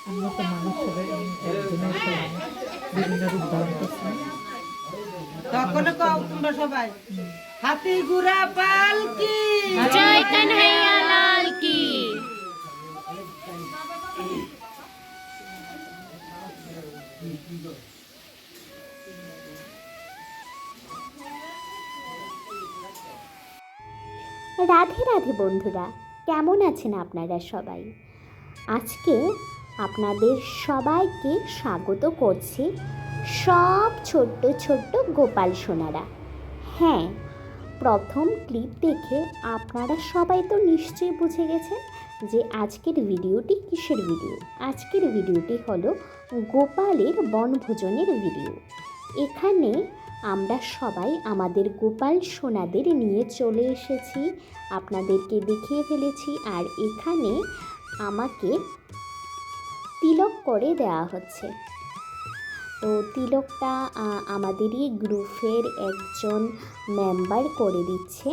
উন্নত মানুষ হবে একজনের বিভিন্ন রূপ ধারণ করছে। তখন তোমরা সবাই হাতি ঘোড়া পালকি জয় কানহাইয়া লাল কি। রাধে রাধে বন্ধুরা, কেমন আছেন আপনারা সবাই? আজকে আপনাদের সবাইকে স্বাগত করছি সব ছোট্ট ছোট্ট গোপাল সোনারা। হ্যাঁ, প্রথম ক্লিপ দেখে আপনারা সবাই তো নিশ্চয়ই বুঝে গেছেন যে আজকের ভিডিওটি কিসের ভিডিও। আজকের ভিডিওটি হলো গোপালের বনভোজনের ভিডিও। এখানে আমরা সবাই আমাদের গোপাল সোনাদের নিয়ে চলে এসেছি, আপনাদেরকে দেখিয়ে ফেলেছি। আর এখানে আমাকে তিলক করে দেওয়া হচ্ছে। তো তিলকটা আমাদেরই গ্রুপের একজন মেম্বার করে দিচ্ছে।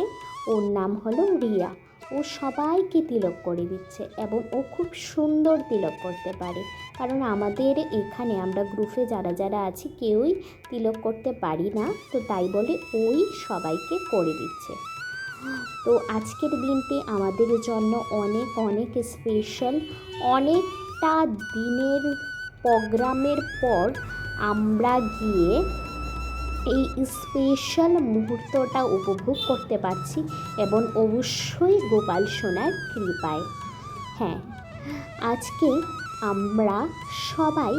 ওর নাম হলো রিয়া। ও সবাইকে তিলক করে দিচ্ছে এবং ও খুব সুন্দর তিলক করতে পারে। কারণ আমাদের এখানে আমরা গ্রুপে যারা যারা আছি কেউই তিলক করতে পারি না, তো তাই বলে ওই সবাইকে করে দিচ্ছে। তো আজকের দিনটি আমাদের জন্য অনেক অনেক স্পেশাল। অনেকটা দিনের প্রোগ্রামের পর আমরা গিয়ে এই স্পেশাল মুহূর্তটা উপভোগ করতে পারছি এবং অবশ্যই গোপাল সোনার কৃপায়। হ্যাঁ, আজকে আমরা সবাই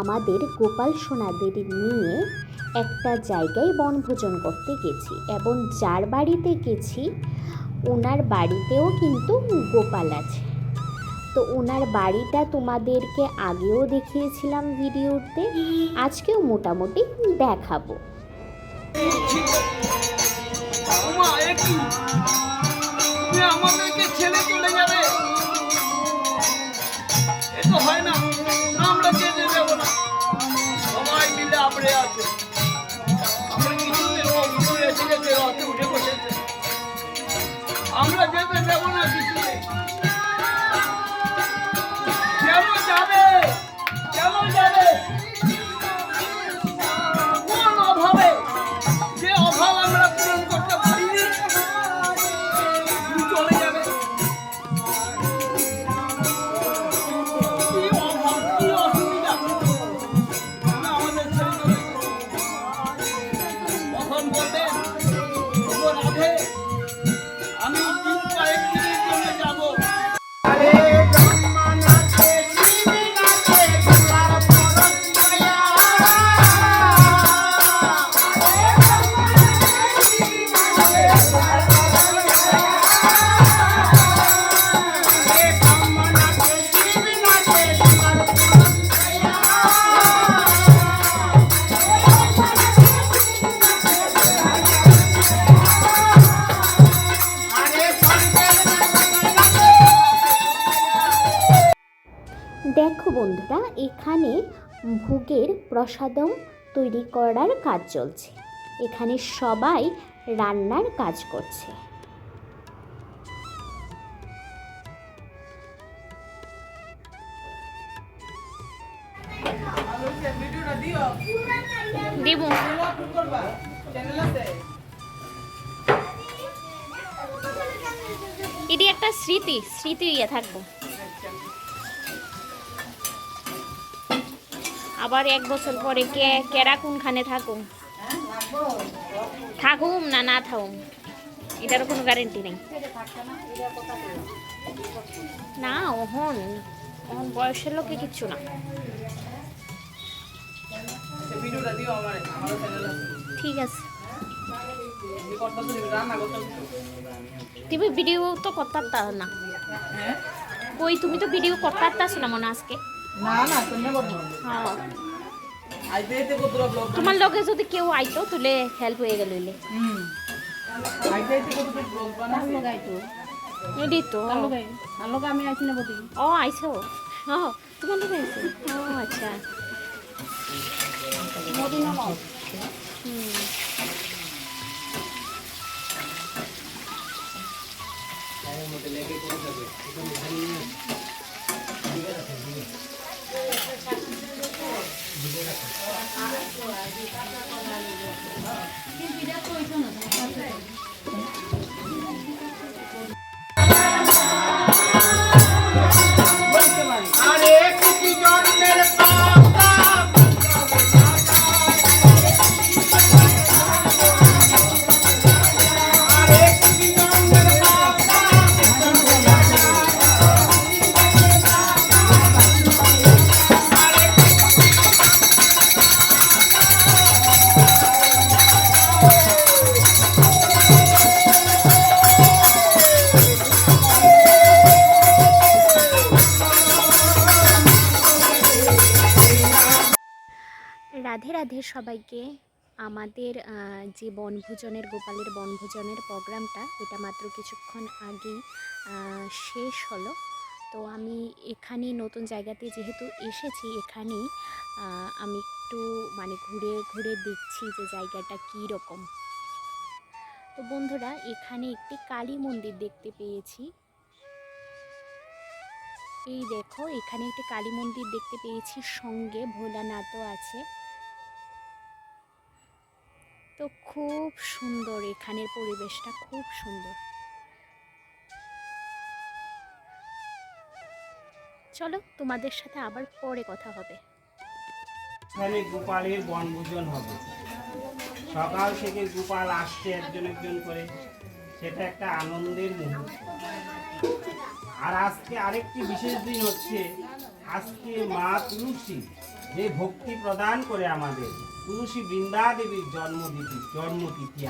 আমাদের গোপাল সোনাদের নিয়ে একটা জায়গায় বনভোজন করতে গেছি এবং যার বাড়িতে গেছি ওনার বাড়িতেও কিন্তু গোপাল আছে। তো ওনার বাড়িটা তোমাদেরকে আগেও দেখিয়েছিলাম ভিডিওতে, আজকেও মোটামুটি দেখাবো। আমাদেরকে ছেলে চলে যাবে, এ তো হয় না। আমরা যেতে দেবো না, সবাই মিলে আপড়ে আছে। আমরা কিছুতে এসে গেছে, রথে উঠে বসেছে। আমরা যেতে দেবো না কিছুতে। কেন যাবে, কেন যাবে? কোন অভাবে? যে অভাব আমরা পূরণ করতে পারিনি, চলে যাবে। কি অভাব, কি অসুবিধা আমাদের ছেড়ে চলে গেছে। তখন বলবেন, ওগো রাধে, আমি দিন কয়েকদিনের জন্য যাবো। দেখো বন্ধুরা, এখানে ভোগের প্রসাদম তৈরি করার কাজ চলছে। এখানে সবাই রান্নার কাজ করছে। দেব এটি একটা স্মৃতি স্মৃতি ইয়ে থাকবো। আবার এক বছর পরে কেরা কোনখানে থাকুম থাকুম না না থাকুম, এটারও কোনো গ্যারেন্টি নেই না। ওহন ওহন বয়সের লোকে কিচ্ছু না। ঠিক আছে, তুমি ভিডিও তো করতে পারতা না। কই তুমি তো ভিডিও করতে পারতাছো না মনে আজকে। না না তুমি বলবো। হ্যাঁ, আইতে আইতে কতটা ব্লগ তোমার লগে যদি কেউ আইতো তাহলে হেল্প হয়ে গেল। আইতে আইতে কতটা ব্লগ বানাই লাগাইতো এডি তো আলোক আমি আইছি না বলি। ও আইছো, হ্যাঁ তোমার লগে আইছো। ও আচ্ছা, মোদি না নাও। মধ্যে লেগে পড়ে যাবে। রাধে রাধে সবাইকে। আমাদের যে বনভোজনের গোপালের বনভোজনের প্রোগ্রামটা এটা মাত্র কিছুক্ষণ আগেই শেষ হলো। তো আমি এখানেই নতুন জায়গাতে যেহেতু এসেছি, এখানেই আমি একটু মানে ঘুরে ঘুরে দেখছি যে জায়গাটা কী রকম। তো বন্ধুরা, এখানে একটি কালী মন্দির দেখতে পেয়েছি। এই দেখো, এখানে একটি কালী মন্দির দেখতে পেয়েছি, সঙ্গে ভোলানাথও আছে। তো খুব সুন্দর, এখানের পরিবেশটা খুব সুন্দর। চলো, তোমাদের সাথে আবার পরে কথা হবে। এখানে গোপালের বনভোজন হবে। সকাল থেকে গোপাল আসছে একজন একজন করে, সেটা একটা আনন্দের মুহূর্ত। আর আজকে আরেকটি বিশেষ দিন হচ্ছে, আজকে মা তুলসী যে ভক্তি প্রদান করে আমাদের, তুলসী বৃন্দা দেবীর জন্মতিথি।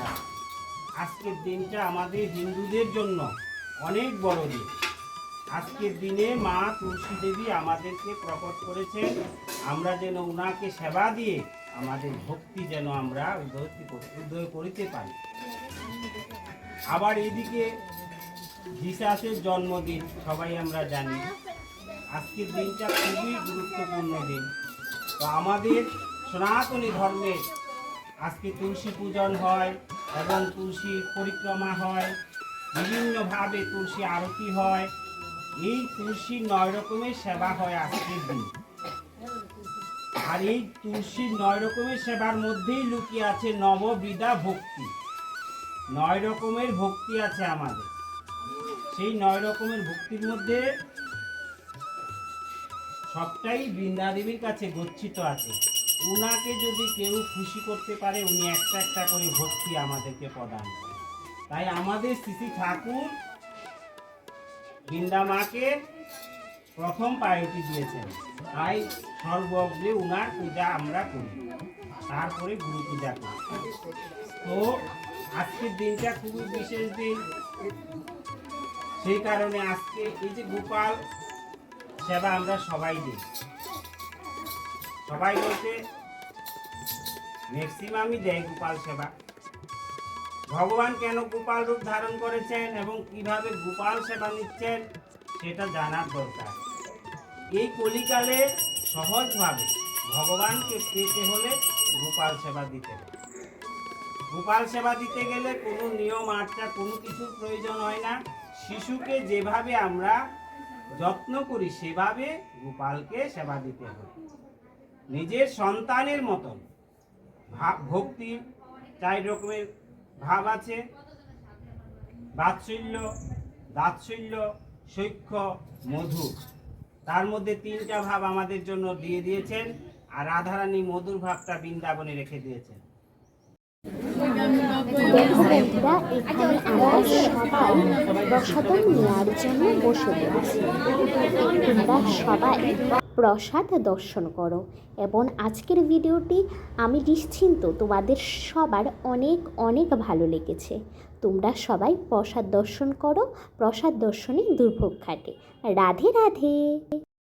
আজকের দিনটা আমাদের হিন্দুদের জন্য অনেক বড় দিন। আজকের দিনে মা তুলসী দেবী আমাদেরকে প্রকট করেছেন, আমরা যেন ওনাকে সেবা দিয়ে আমাদের ভক্তি যেন আমরা উদয় করিতে পারি। আবার এদিকে জিসাসের জন্মদিন সবাই আমরা জানি। আজকের দিনটা খুবই গুরুত্বপূর্ণ দিন। তো আমাদের সনাতনী ধর্মে আজকে তুলসী পূজন হয় এবং তুলসী পরিক্রমা হয়, বিভিন্নভাবে তুলসী আরতি হয়। এই তুলসীর 9 রকমের সেবা হয় আজকের দিন। আর এই তুলসীর 9 রকমের সেবার মধ্যেই লুকিয়ে আছে নববিধা ভক্তি। 9 রকমের ভক্তি আছে আমাদের। সেই 9 রকমের ভক্তির মধ্যে সবটাই বৃন্দা দেবীর কাছে গচ্ছিত আছে। উনাকে যদি কেউ খুশি করতে পারে, উনি একটা একটা করে ভক্তি আমাদেরকে প্রদান করেন। তাই আমাদের শ্রী ঠাকুর বৃন্দা মাকে প্রথম প্রায়োরিটি দিয়েছেন। তাই সর্বগ্রে উনার পূজা আমরা করি, তারপরে গুরু পূজা করি। তো আজকের দিনটা খুবই বিশেষ দিন। সেই কারণে আজকে এই যে গোপাল সেবা আমরা সবাই দিই। সবাই বলতে ম্যাক্সিমামই দেয় গোপাল সেবা। ভগবান কেন গোপাল রূপ ধারণ করেছেন এবং কিভাবে গোপাল সেবা নিচ্ছেন সেটা জানার দরকার। এই কলিকালে সহজভাবে ভগবানকে পেতে হলে গোপাল সেবা দিতে হবে। গোপাল সেবা দিতে গেলে কোনো নিয়ম আচার কোনো কিছুর প্রয়োজন হয় না। শিশুকে যেভাবে আমরা যত্ন করি সেভাবে গোপালকে সেবা দিতে হবে। নিজের সন্তানের মতন ভক্তির 4 রকমের ভাব আছে: বাৎসল্য, দাৎসল্য, সখ্য, মধুর। তার মধ্যে 3টা ভাব আমাদের জন্য দিয়ে দিয়েছেন, আর রাধারানী মধুর ভাবটা বৃন্দাবনে রেখে দিয়েছেন। দেখো বন্ধুরা, এখানে আমরা সবাই প্রসাদ নেওয়ার জন্য বসে পড়েছি। তোমরা সবাই প্রসাদ দর্শন করো। এবং আজকের ভিডিওটি আমি নিশ্চিন্ত তোমাদের সবার অনেক অনেক ভালো লেগেছে। তোমরা সবাই প্রসাদ দর্শন করো, প্রসাদ দর্শনে দুর্ভোগ কাটে। রাধে রাধে।